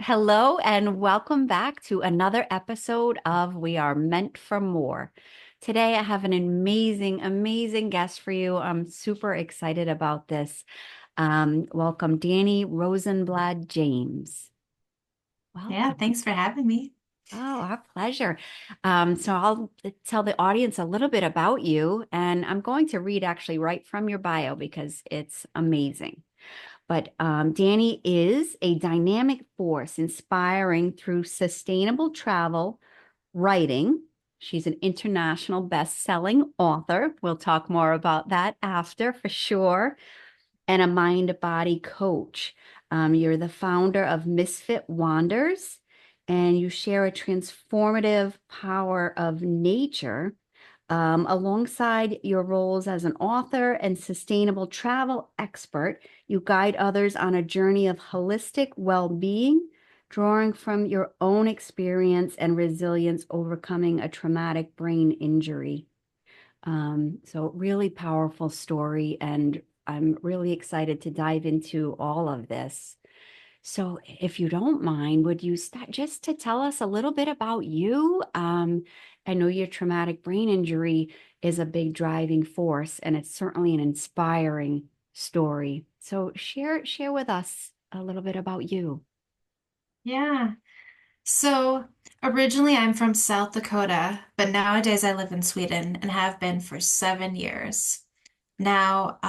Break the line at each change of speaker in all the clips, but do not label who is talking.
Hello and welcome back to another episode of We Are Meant for More. Today, I have an amazing guest for you. I'm super excited about this. Welcome, Dani Rosenblad James.
Yeah,
Welcome.
thanks for having me.
Oh, our pleasure. So I'll tell the audience a little bit about you, and I'm going to read actually right from your bio because it's amazing. But Dani is a dynamic force inspiring through sustainable travel, writing. She's an international best-selling author. We'll talk more about that after for sure. And a mind-body coach. You're the founder of Misfit Wanderers, and you share a transformative power of nature alongside your roles as an author and sustainable travel expert. You guide others on a journey of holistic well being, drawing from your own experience and resilience overcoming a traumatic brain injury. So, really powerful story. And I'm really excited to dive into all of this. So, if you don't mind, would you start just to tell us a little bit about you? I know your traumatic brain injury is a big driving force, and it's certainly an inspiring story. So, share with us a little bit about you.
Yeah. So originally I'm from South Dakota, but nowadays I live in Sweden and have been for 7 years. Now,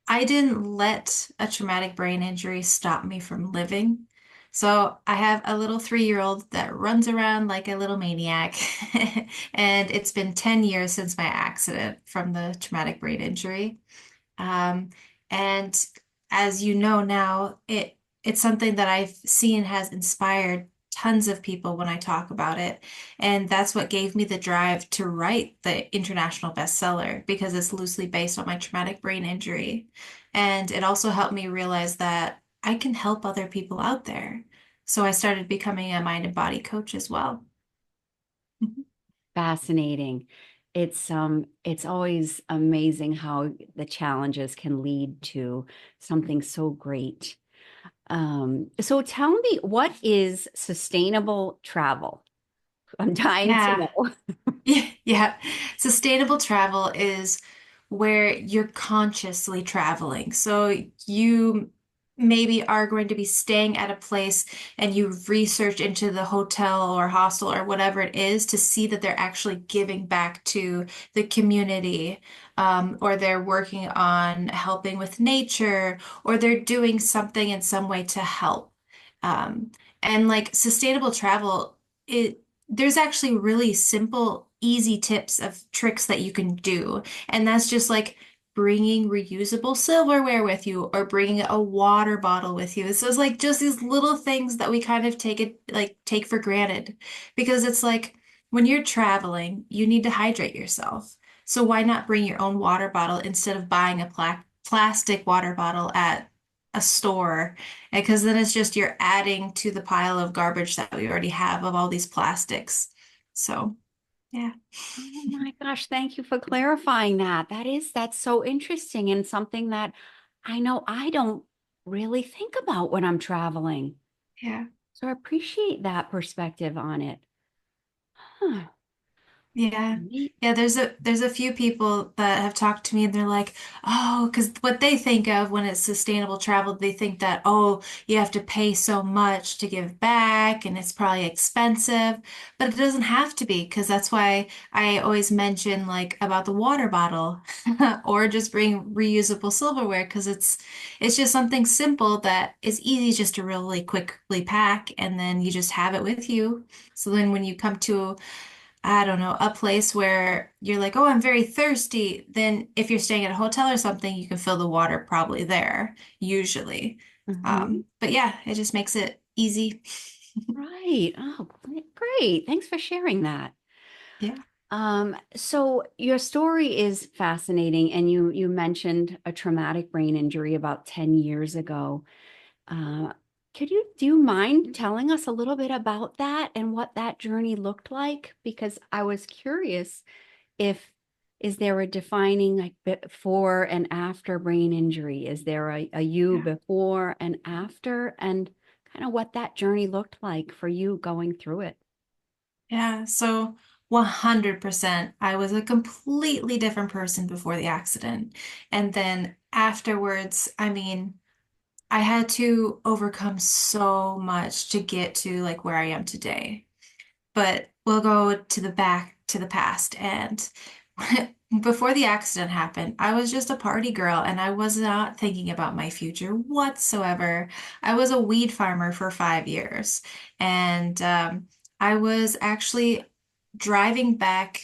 I didn't let a traumatic brain injury stop me from living. So I have a little 3-year-old that runs around like a little maniac. And it's been 10 years since my accident from the traumatic brain injury. Um, and as you know now, it's something that I've seen has inspired tons of people when I talk about it. And that's what gave me the drive to write the international bestseller because it's loosely based on my traumatic brain injury. And it also helped me realize that I can help other people out there. So I started becoming a mind and body coach as well.
Fascinating. It's always amazing how the challenges can lead to something so great. So tell me, what is sustainable travel? I'm dying to
Yeah.
know.
Yeah, yeah. Sustainable travel is where you're consciously traveling. So you maybe are going to be staying at a place and you research into the hotel or hostel or whatever it is to see that they're actually giving back to the community, or they're working on helping with nature, or they're doing something in some way to help. Um, and like sustainable travel, there's actually really simple, easy tips of tricks that you can do. And that's just like bringing reusable silverware with you or bringing a water bottle with you. So it's like just these little things that we kind of take for granted because it's like when you're traveling, you need to hydrate yourself. So why not bring your own water bottle instead of buying a plastic water bottle at a store? Because then it's just you're adding to the pile of garbage that we already have of all these plastics. So, yeah.
Oh my gosh, thank you for clarifying that. That's so interesting and something that I know I don't really think about when I'm traveling.
Yeah.
So I appreciate that perspective on it. Huh.
Yeah.
Neat.
Yeah, there's a few people that have talked to me and they're like, "Oh, because what they think of when it's sustainable travel, they think that, oh, you have to pay so much to give back and it's probably expensive." But it doesn't have to be because that's why I always mention like about the water bottle or just bring reusable silverware because it's just something simple that is easy just to really quickly pack and then you just have it with you. So then when you come to I don't know, a place where you're like, oh, I'm very thirsty, then if you're staying at a hotel or something, you can fill the water probably there, usually.
Mhm.
But yeah, it just makes it easy.
Right. Oh, great. Thanks for sharing that.
Yeah.
So your story is fascinating, and you mentioned a traumatic brain injury about 10 years ago. Uh, do you mind telling us a little bit about that and what that journey looked like? Because I was curious if is there a defining like before and after brain injury? Is there a you
Yeah.
before and after? And kind of what that journey looked like for you going through it.
Yeah, so 100%. I was a completely different person before the accident. And then afterwards, I mean, I had to overcome so much to get to like where I am today. But we'll go to the back to the past. And before the accident happened, I was just a party girl and I was not thinking about my future whatsoever. I was a weed farmer for 5 years. And I was actually driving back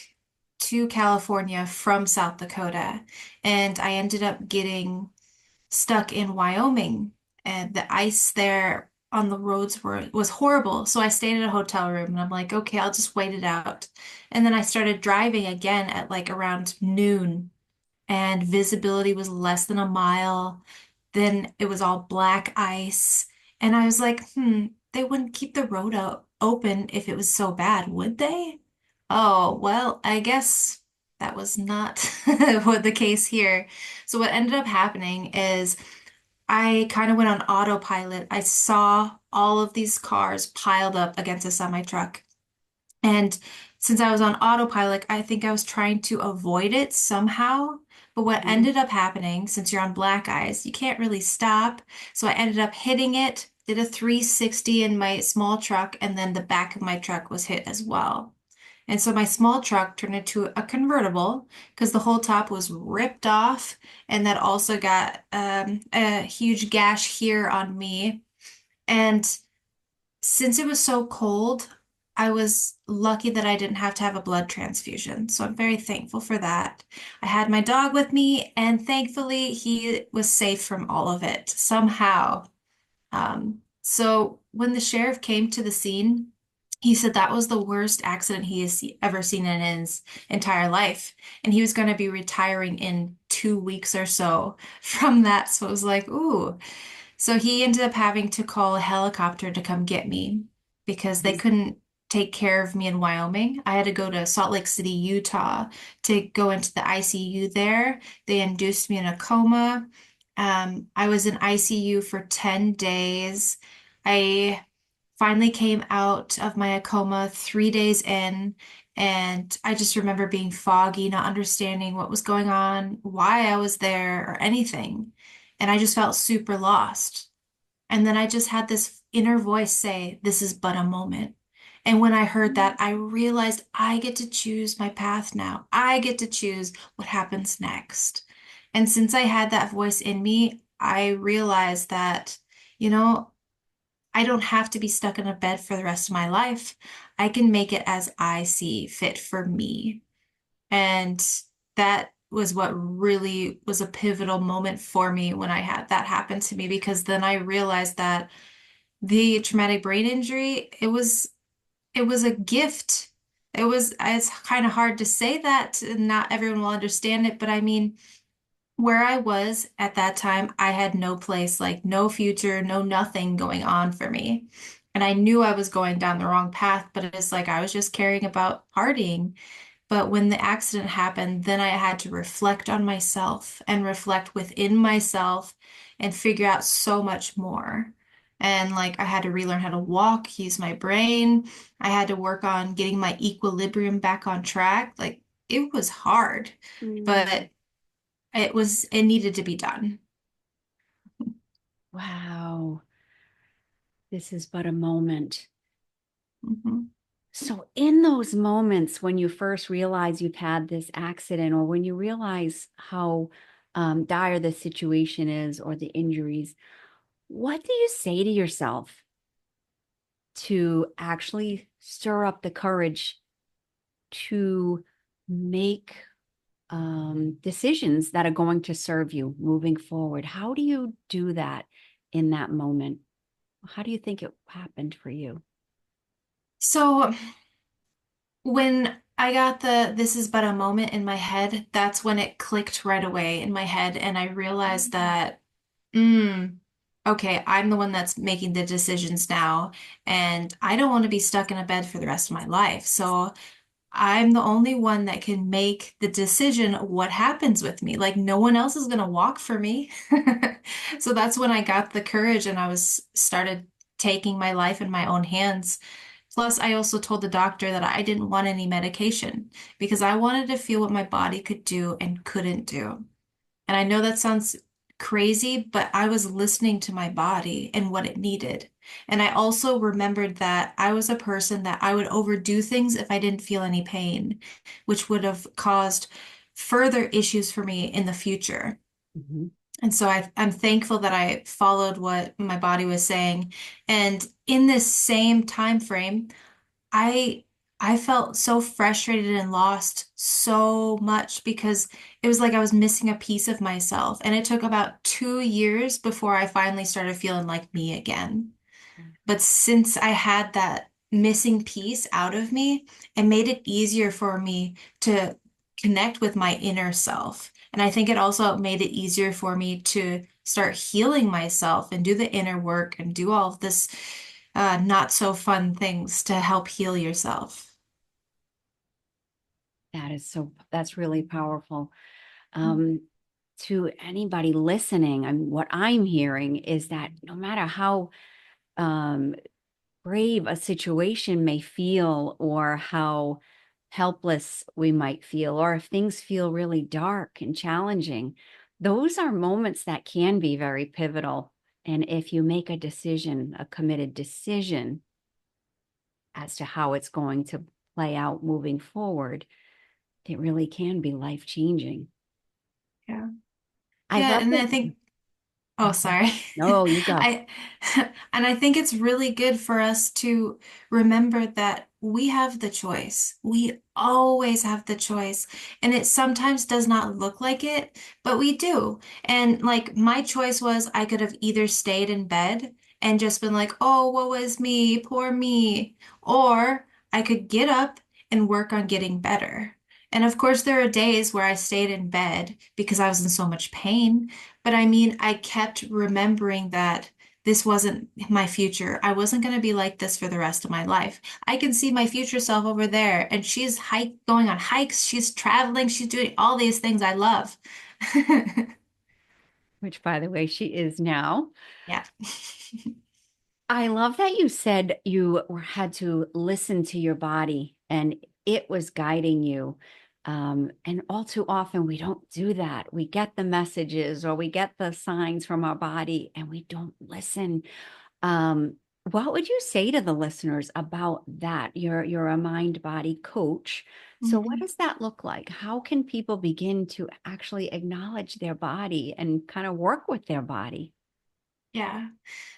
to California from South Dakota. And I ended up getting stuck in Wyoming, and the ice there on the roads was horrible. So I stayed in a hotel room and I'm like, okay, I'll just wait it out. And then I started driving again at like around noon and visibility was less than a mile. Then it was all black ice. And I was like, they wouldn't keep the road out open if it was so bad, would they? Oh, well, I guess that was not what the case here. So what ended up happening is I kind of went on autopilot. I saw all of these cars piled up against a semi truck. And since I was on autopilot, I think I was trying to avoid it somehow. But what
Mhm.
ended up happening, since you're on black ice, you can't really stop. So I ended up hitting it, did a 360 in my small truck, and then the back of my truck was hit as well. And so my small truck turned into a convertible because the whole top was ripped off. And that also got a huge gash here on me. And since it was so cold, I was lucky that I didn't have to have a blood transfusion. So I'm very thankful for that. I had my dog with me, and thankfully, he was safe from all of it somehow. So when the sheriff came to the scene, he said that was the worst accident he has ever seen in his entire life. And he was going to be retiring in 2 weeks or so from that. So it was like, ooh. So he ended up having to call a helicopter to come get me because they couldn't take care of me in Wyoming. I had to go to Salt Lake City, Utah to go into the ICU there. They induced me in a coma. I was in ICU for 10 days. I finally came out of my coma 3 days in, and I just remember being foggy, not understanding what was going on, why I was there, or anything. And I just felt super lost. And then I just had this inner voice say, this is but a moment. And when I heard that, I realized I get to choose my path now. I get to choose what happens next. And since I had that voice in me, I realized that, you know, I don't have to be stuck in a bed for the rest of my life. I can make it as I see fit for me. And that was what really was a pivotal moment for me when I had that happen to me, because then I realized that the traumatic brain injury, it was a gift. It's kind of hard to say that, and not everyone will understand it, but I mean, where I was at that time, I had no place, like no future, no nothing going on for me. And I knew I was going down the wrong path, but it's like I was just caring about partying. But when the accident happened, then I had to reflect on myself and reflect within myself and figure out so much more. And like I had to relearn how to walk, use my brain. I had to work on getting my equilibrium back on track. Like it was hard,
Mm.
but it needed to be done.
Wow, this is but a moment.
Mhm.
So, in those moments when you first realize you've had this accident, or when you realize how dire the situation is or the injuries, what do you say to yourself to actually stir up the courage to make decisions that are going to serve you moving forward? How do you do that in that moment? How do you think it happened for you?
So when I got the this is but a moment in my head, that's when it clicked right away in my head, and I realized that, mm, okay, I'm the one that's making the decisions now, and I don't want to be stuck in a bed for the rest of my life. So I'm the only one that can make the decision what happens with me. Like no one else is gonna walk for me. So that's when I got the courage and I was started taking my life in my own hands. Plus, I also told the doctor that I didn't want any medication because I wanted to feel what my body could do and couldn't do. And I know that sounds crazy, but I was listening to my body and what it needed. And I also remembered that I was a person that I would overdo things if I didn't feel any pain, which would have caused further issues for me in the future.
Mhm.
And so I'm thankful that I followed what my body was saying. And in this same time frame, I I felt so frustrated and lost so much because it was like I was missing a piece of myself. And it took about 2 years before I finally started feeling like me again. But since I had that missing piece out of me, it made it easier for me to connect with my inner self. And I think it also made it easier for me to start healing myself and do the inner work and do all of this not so fun things to help heal yourself.
That's really powerful. Um, to anybody listening, what I'm hearing is that no matter how um, brave a situation may feel, or how helpless we might feel, or if things feel really dark and challenging, those are moments that can be very pivotal. And if you make a decision, a committed decision as to how it's going to play out moving forward, it really can be life changing.
Yeah.
I
Yeah,
love
and I
it.
think oh, sorry.
No, you go.
I and I think it's really good for us to remember that we have the choice. We always have the choice. And it sometimes does not look like it, but we do. And like my choice was I could have either stayed in bed and just been like, "Oh, woe is me, poor me," or I could get up and work on getting better. And of course, there are days where I stayed in bed because I was in so much pain. But I mean, I kept remembering that this wasn't my future. I wasn't going to be like this for the rest of my life. I can see my future self over there, and she's going on hikes, she's traveling, she's doing all these things I love.
Which, by the way, she is now.
Yeah.
I love that you said you had to listen to your body and it was guiding you. And all too often, we don't do that. We get the messages or we get the signs from our body and we don't listen. Um, what would you say to the listeners about that? You're a mind body coach. So, what
Mhm.
does that look like? How can people begin to actually acknowledge their body and kind of work with their body?
Yeah,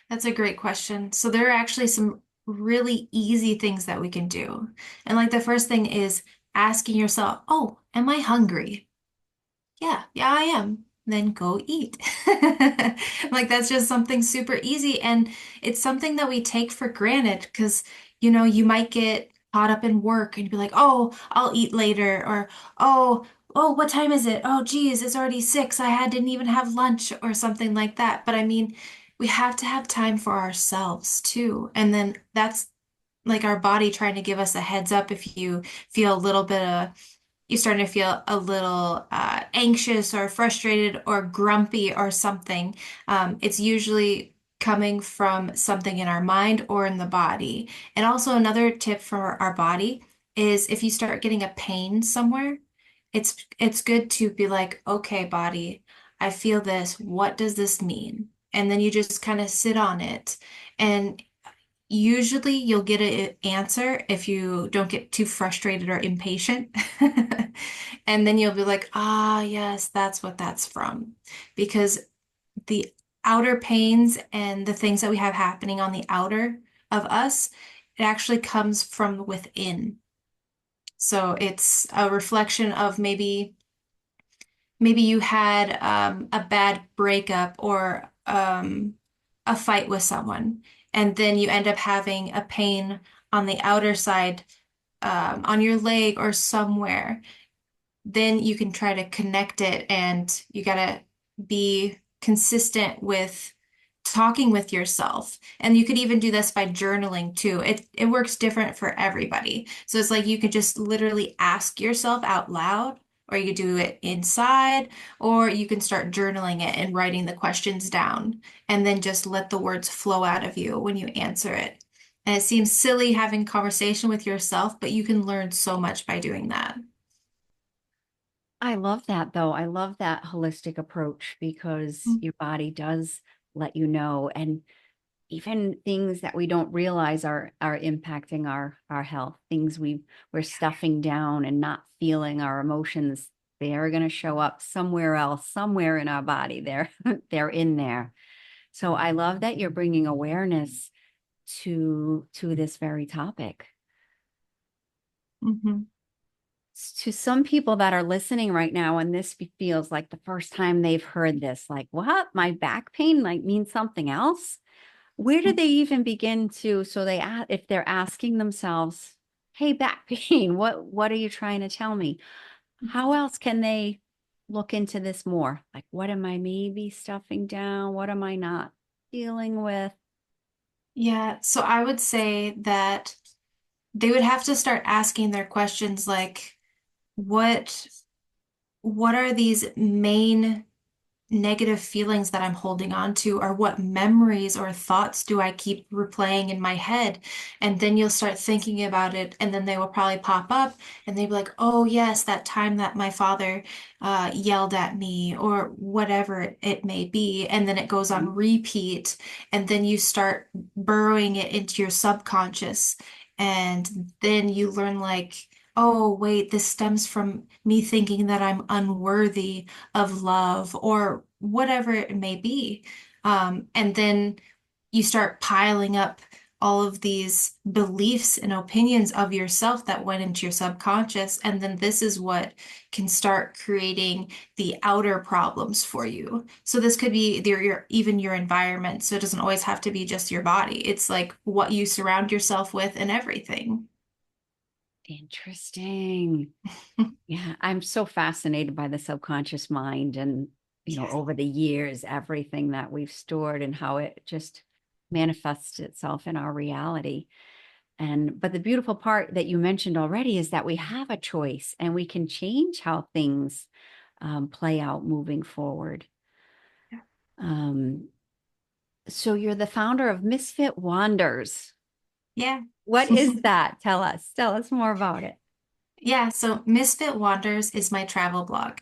that's a great question. So there are actually some really easy things that we can do. And like the first thing is asking yourself, "Oh, am I hungry?" Yeah, yeah, I am. Then go eat. Like that's just something super easy. And it's something that we take for granted because, you might get caught up in work and be like, oh, I'll eat later. Or, oh, what time is it? Oh, geez, it's already 6. Didn't even have lunch or something like that. But I mean, we have to have time for ourselves too. And then that's like our body trying to give us a heads up if you feel a little bit of you're starting to feel a little anxious or frustrated or grumpy or something. It's usually coming from something in our mind or in the body. And also another tip for our body is if you start getting a pain somewhere, it's good to be like, okay, body, I feel this. What does this mean? And then you just kind of sit on it. And usually you'll get an answer if you don't get too frustrated or impatient. And then you'll be like, ah, yes, that's what that's from. Because the outer pains and the things that we have happening on the outer of us, it actually comes from within. So it's a reflection of maybe you had a bad breakup or a fight with someone, and then you end up having a pain on the outer side, on your leg or somewhere. Then you can try to connect it, and you gotta be consistent with talking with yourself. And you could even do this by journaling too. It works different for everybody. So it's like you could just literally ask yourself out loud, or you do it inside, or you can start journaling it and writing the questions down, and then just let the words flow out of you when you answer it. And it seems silly having conversation with yourself, but you can learn so much by doing that.
I love that though. I love that holistic approach because your body does let you know. And even things that we don't realize are impacting our health, things we're stuffing down and not feeling our emotions, they are going to show up somewhere else, somewhere in our body. They're in there. So I love that you're bringing awareness to this very topic.
Mhm.
To some people that are listening right now, and this feels like the first time they've heard this, like, what? My back pain like means something else? Where do they even begin to? So if they're asking themselves, "Hey, back pain, what are you trying to tell me?" How else can they look into this more? Like, what am I maybe stuffing down? What am I not dealing with?
Yeah, so I would say that they would have to start asking their questions like, what what are these main negative feelings that I'm holding on to, or what memories or thoughts do I keep replaying in my head? And then you'll start thinking about it, and then they will probably pop up, and they'll be like, oh, yes, that time that my father yelled at me, or whatever it may be. And then it goes on repeat, and then you start burrowing it into your subconscious. And then you learn, like, oh, wait, this stems from me thinking that I'm unworthy of love or whatever it may be. And then you start piling up all of these beliefs and opinions of yourself that went into your subconscious. And then this is what can start creating the outer problems for you. So this could be even your environment. So it doesn't always have to be just your body. It's like what you surround yourself with and everything.
Interesting. Yeah, I'm so fascinated by the subconscious mind and,
Yes.
over the years, everything that we've stored and how it just manifests itself in our reality. But the beautiful part that you mentioned already is that we have a choice and we can change how things play out moving forward. Um, so you're the founder of Misfit Wanders.
Yeah.
What is that? Tell us. Tell us more about it.
Yeah, so Misfit Wanders is my travel blog.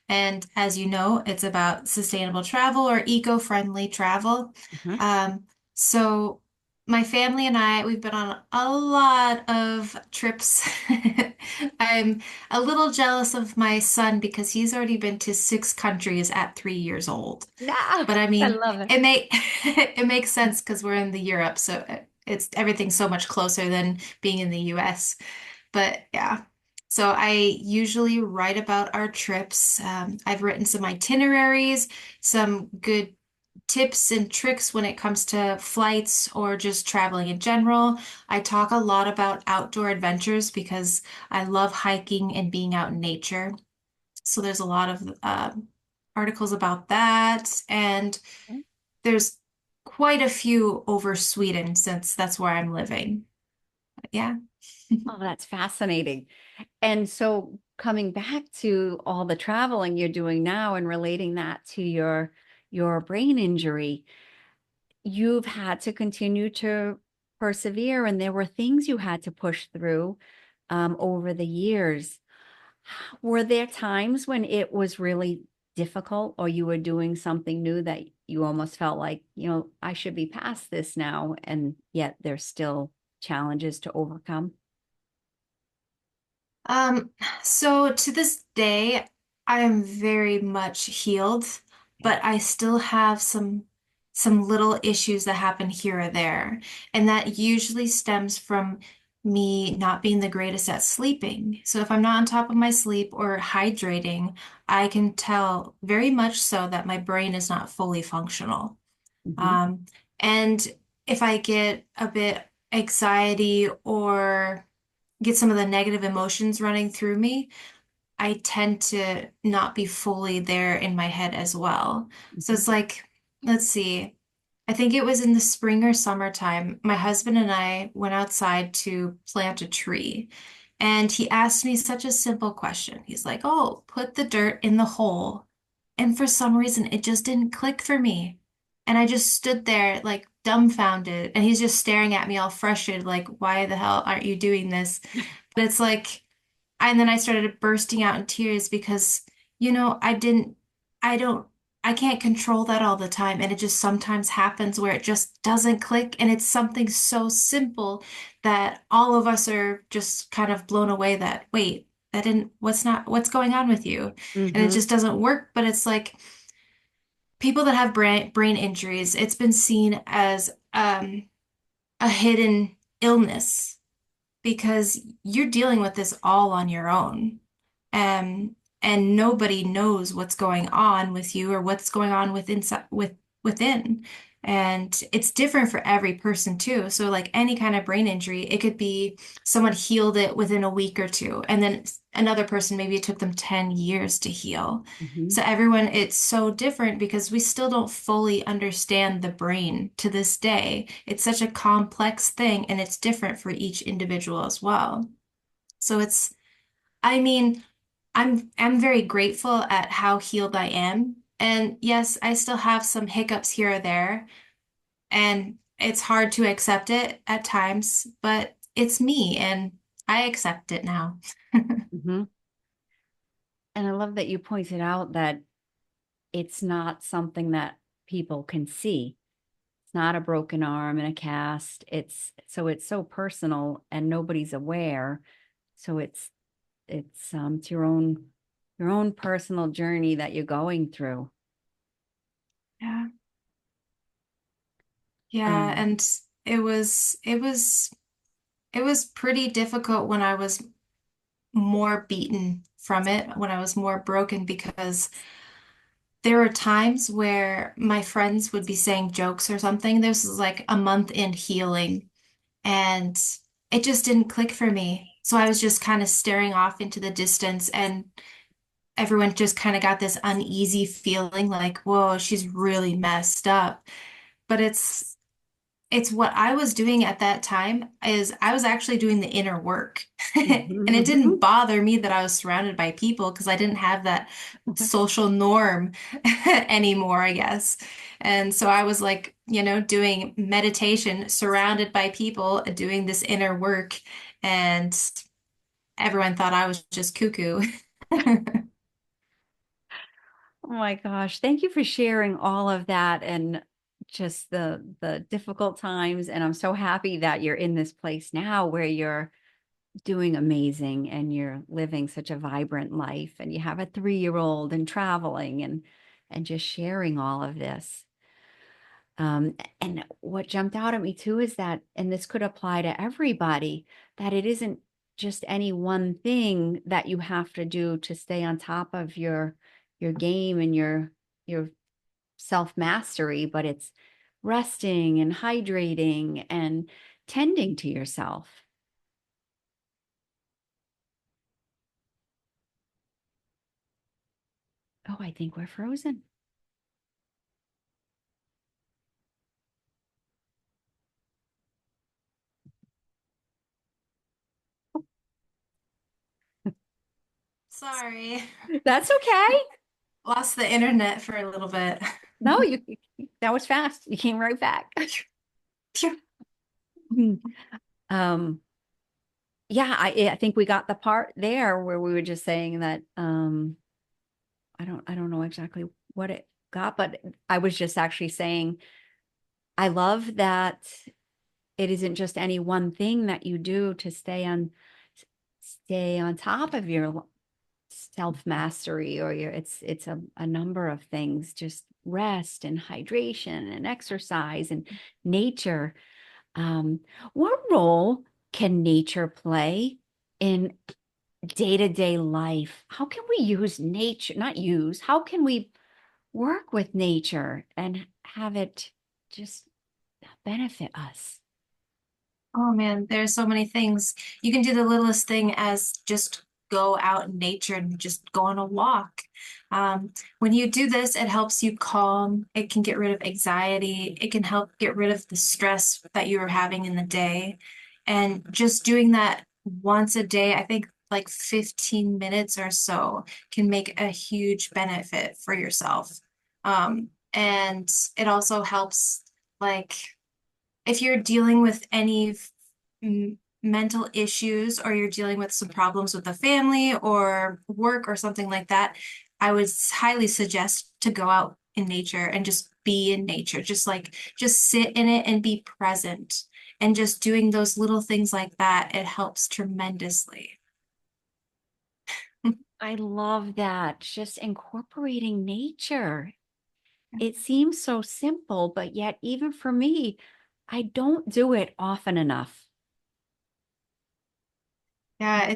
And as you know, it's about sustainable travel or eco-friendly travel.
Mhm.
Um, so my family and I, we've been on a lot of trips. I'm a little jealous of my son because he's already been to 6 countries at 3 years old.
No,
But I
I
mean,
love it.
it makes sense because we're in the Europe, so it's everything's so much closer than being in the US. But yeah, so I usually write about our trips. I've written some itineraries, some good tips and tricks when it comes to flights or just traveling in general. I talk a lot about outdoor adventures because I love hiking and being out in nature. So there's a lot of articles about that. And there's quite a few over Sweden since that's where I'm living. But yeah.
Oh, that's fascinating. And so coming back to all the traveling you're doing now and relating that to your brain injury, you've had to continue to persevere and there were things you had to push through over the years. Were there times when it was really difficult or you were doing something new that you almost felt like, I should be past this now, and yet there's still challenges to overcome?
Um, so to this day, I am very much healed, but I still have some little issues that happen here or there. And that usually stems from me not being the greatest at sleeping. So if I'm not on top of my sleep or hydrating, I can tell very much so that my brain is not fully functional.
Mhm.
Um, and if I get a bit anxiety or get some of the negative emotions running through me, I tend to not be fully there in my head as well. So
Mhm.
it's like, let's see, I think it was in the spring or summertime, my husband and I went outside to plant a tree. And he asked me such a simple question. He's like, "Oh, put the dirt in the hole." And for some reason, it just didn't click for me. And I just stood there like dumbfounded. And he's just staring at me all frustrated, like, "Why the hell aren't you doing this?" But it's like, and then I started bursting out in tears because, I didn't, I don't, I can't control that all the time. And it just sometimes happens where it just doesn't click. And it's something so simple that all of us are just kind of blown away that, wait, that didn't, what's going on with you? And it
Mm-hmm.
just doesn't work. But it's like people that have brain injuries, it's been seen as a hidden illness because you're dealing with this all on your own. Um, and nobody knows what's going on with you or what's going on within. And it's different for every person too. So like any kind of brain injury, it could be someone healed it within a week or two, and then another person, maybe it took them 10 years to heal.
Mm-hmm.
So everyone, it's so different because we still don't fully understand the brain to this day. It's such a complex thing and it's different for each individual as well. So I mean, I'm very grateful at how healed I am. And yes, I still have some hiccups here or there, and it's hard to accept it at times, but it's me and I accept it now.
Mm-hmm. And I love that you pointed out that it's not something that people can see. It's not a broken arm and a cast. It's so personal and nobody's aware. So it's your own personal journey that you're going through.
Yeah. Yeah,
Um,
and it was pretty difficult when I was more beaten from it, when I was more broken, because there were times where my friends would be saying jokes or something. This was like a month in healing, and it just didn't click for me. So I was just kind of staring off into the distance, and everyone just kind of got this uneasy feeling like, whoa, she's really messed up. But it's what I was doing at that time is I was actually doing the inner work. And it didn't
mhm.
bother me that I was surrounded by people because I didn't have that social norm anymore, I guess. And so I was like, doing meditation, surrounded by people, doing this inner work, and everyone thought I was just cuckoo.
Oh my gosh. Thank you for sharing all of that and just the difficult times. And I'm so happy that you're in this place now where you're doing amazing and you're living such a vibrant life and you have a 3-year-old and traveling and just sharing all of this. And what jumped out at me too is that, and this could apply to everybody, that it isn't just any one thing that you have to do to stay on top of your game and your self-mastery, but it's resting and hydrating and tending to yourself. Oh, I think we're frozen.
Sorry.
That's okay.
Lost the internet for a little bit.
No, that was fast. You came right back.
Phew.
Um, yeah, I think we got the part there where we were just saying that I don't know exactly what it got, but I was just actually saying I love that it isn't just any one thing that you do to stay on top of your self mastery or your it's a number of things, just rest and hydration and exercise and nature. Um, what role can nature play in day-to-day life? How can we use nature, not use, how can we work with nature and have it just benefit us?
Oh man, there's so many things. You can do the littlest thing as just go out in nature and just go on a walk. When you do this, it helps you calm. It can get rid of anxiety. It can help get rid of the stress that you were having in the day. And just doing that once a day, I think like 15 minutes or so can make a huge benefit for yourself. And it also helps, like, if you're dealing with any mental issues or you're dealing with some problems with the family or work or something like that, I would highly suggest to go out in nature and just be in nature. Just sit in it and be present. And just doing those little things like that, it helps tremendously.
I love that. Just incorporating nature. It seems so simple, but yet, even for me, I don't do it often enough.
Yeah,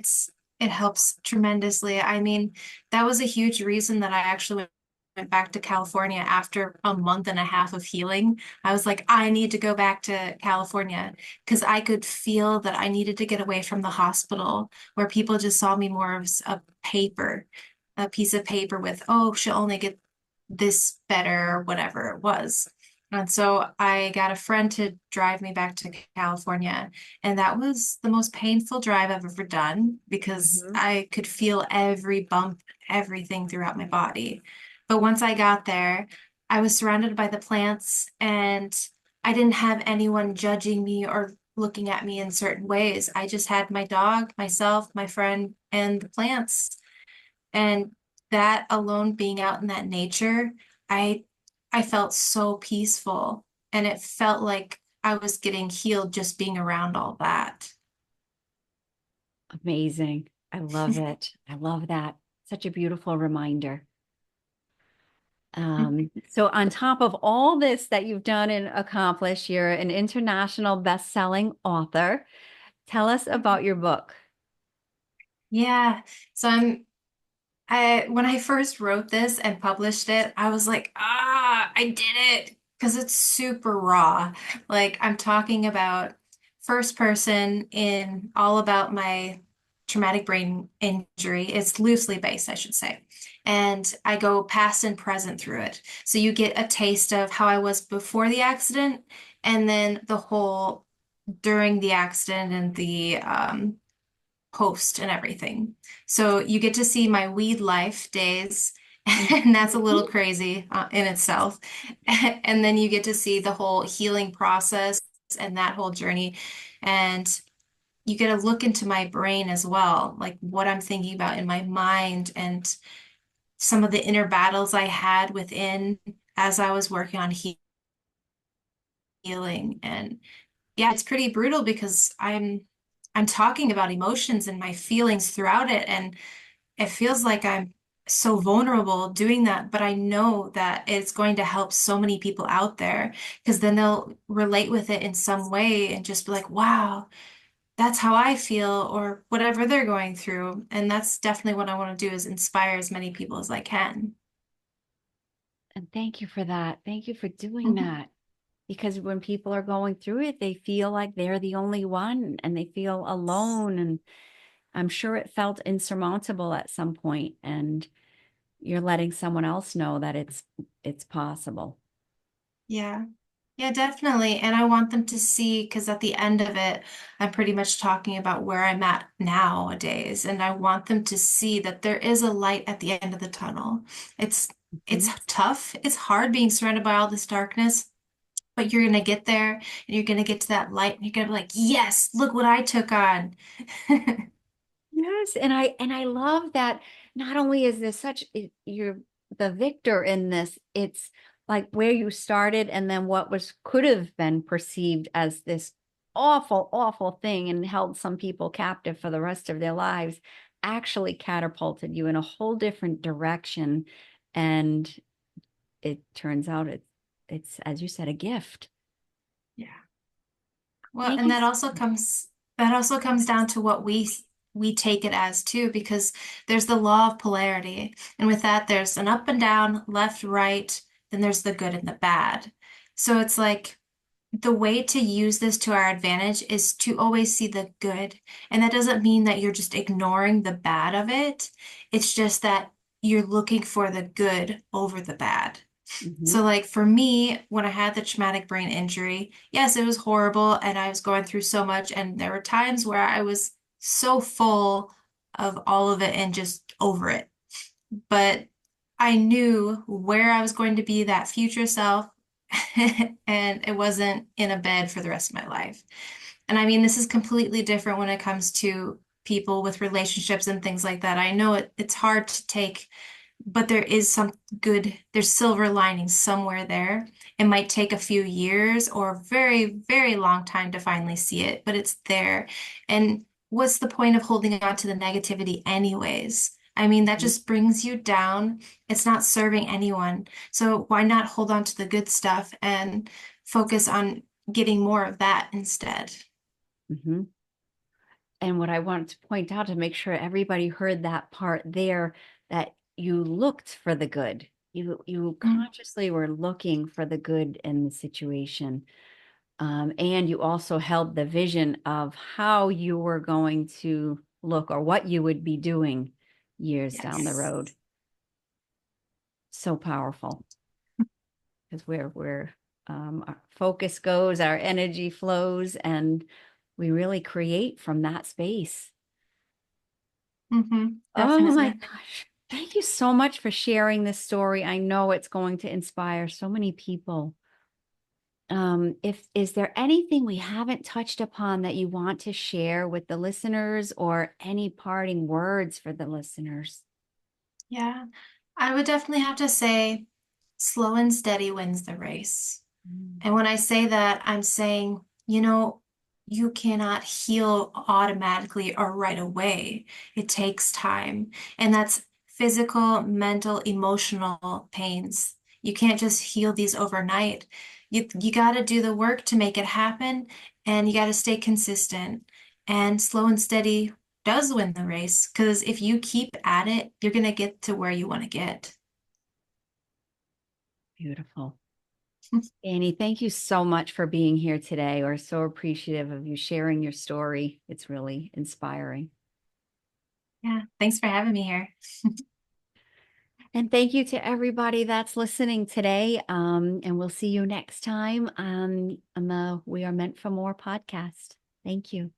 it helps tremendously. I mean, that was a huge reason that I actually went back to California after a month and a half of healing. I was like, I need to go back to California because I could feel that I needed to get away from the hospital where people just saw me more as a paper, a piece of paper with, oh, she'll only get this better or whatever it was. And so I got a friend to drive me back to California. And that was the most painful drive I've ever done because
Mhm.
I could feel every bump, everything throughout my body. But once I got there, I was surrounded by the plants and I didn't have anyone judging me or looking at me in certain ways. I just had my dog, myself, my friend, and the plants. And that alone being out in that nature, I I felt so peaceful and it felt like I was getting healed just being around all that.
Amazing. I love it. I love that. Such a beautiful reminder. So on top of all this that you've done and accomplished, you're an international best-selling author. Tell us about your book.
Yeah. So I when I first wrote this and published it, I was like, I did it because it's super raw. Like I'm talking about first person in all about my traumatic brain injury. It's loosely based, I should say. And I go past and present through it. So you get a taste of how I was before the accident and then the whole during the accident and the post and everything. So you get to see my weed life days, and that's a little
Mhm.
crazy in itself. And then you get to see the whole healing process and that whole journey. And you get a look into my brain as well, like what I'm thinking about in my mind and some of the inner battles I had within as I was working on healing. And yeah, it's pretty brutal because I'm talking about emotions and my feelings throughout it. And it feels like I'm so vulnerable doing that, but I know that it's going to help so many people out there because then they'll relate with it in some way and just be like, wow, that's how I feel, or whatever they're going through. And that's definitely what I want to do is inspire as many people as I can.
And thank you for that. Thank you for doing
Mhm.
that. Because when people are going through it, they feel like they're the only one and they feel alone. And I'm sure it felt insurmountable at some point. And you're letting someone else know that it's possible.
Yeah. Yeah, definitely. And I want them to see, because at the end of it, I'm pretty much talking about where I'm at nowadays. And I want them to see that there is a light at the end of the tunnel. It's it's
Mhm.
tough. It's hard being surrounded by all this darkness, but you're gonna get there and you're gonna get to that light and you're gonna be like, yes, look what I took on.
Yes, and I love that not only is this you're the victor in this, it's like where you started and then what was could have been perceived as this awful, awful thing and held some people captive for the rest of their lives actually catapulted you in a whole different direction. And it turns out it's as you said, a gift.
Yeah. Well,
Thank
and
you.
that also comes down to what we take it as too, because there's the law of polarity. And with that, there's an up and down, left, right, then there's the good and the bad. So it's like the way to use this to our advantage is to always see the good. And that doesn't mean that you're just ignoring the bad of it. It's just that you're looking for the good over the bad. So,
Mhm.
like for me, when I had the traumatic brain injury, yes, it was horrible and I was going through so much. And there were times where I was so full of all of it and just over it. But I knew where I was going to be that future self, and it wasn't in a bed for the rest of my life. And I mean, this is completely different when it comes to people with relationships and things like that. I know it's hard to take, but there is some good, there's silver linings somewhere there. It might take a few years or a very, very long time to finally see it, but it's there. And what's the point of holding on to the negativity anyways? I mean, that just brings you down. It's not serving anyone. So why not hold on to the good stuff and focus on getting more of that instead?
Mhm. And what I wanted to point out to make sure everybody heard that part there, that you looked for the good. You
Mm,
consciously were looking for the good in the situation. And you also held the vision of how you were going to look or what you would be doing years down the
yes.
road. So powerful because where our focus goes, our energy flows, and we really create from that space. Oh my
Definitely.
gosh. Thank you so much for sharing this story. I know it's going to inspire so many people. If is there anything we haven't touched upon that you want to share with the listeners or any parting words for the listeners?
Yeah. I would definitely have to say slow and steady wins the race.
Mm.
And when I say that, I'm saying, you cannot heal automatically or right away. It takes time. And that's physical, mental, emotional pains. You can't just heal these overnight. You got to do the work to make it happen, and you got to stay consistent. And slow and steady does win the race, because if you keep at it, you're going to get to where you want to get.
Beautiful. Annie, thank you so much for being here today. We're so appreciative of you sharing your story. It's really inspiring.
Yeah, thanks for having me here.
And thank you to everybody that's listening today. And we'll see you next time on the We Are Meant for More podcast. Thank you.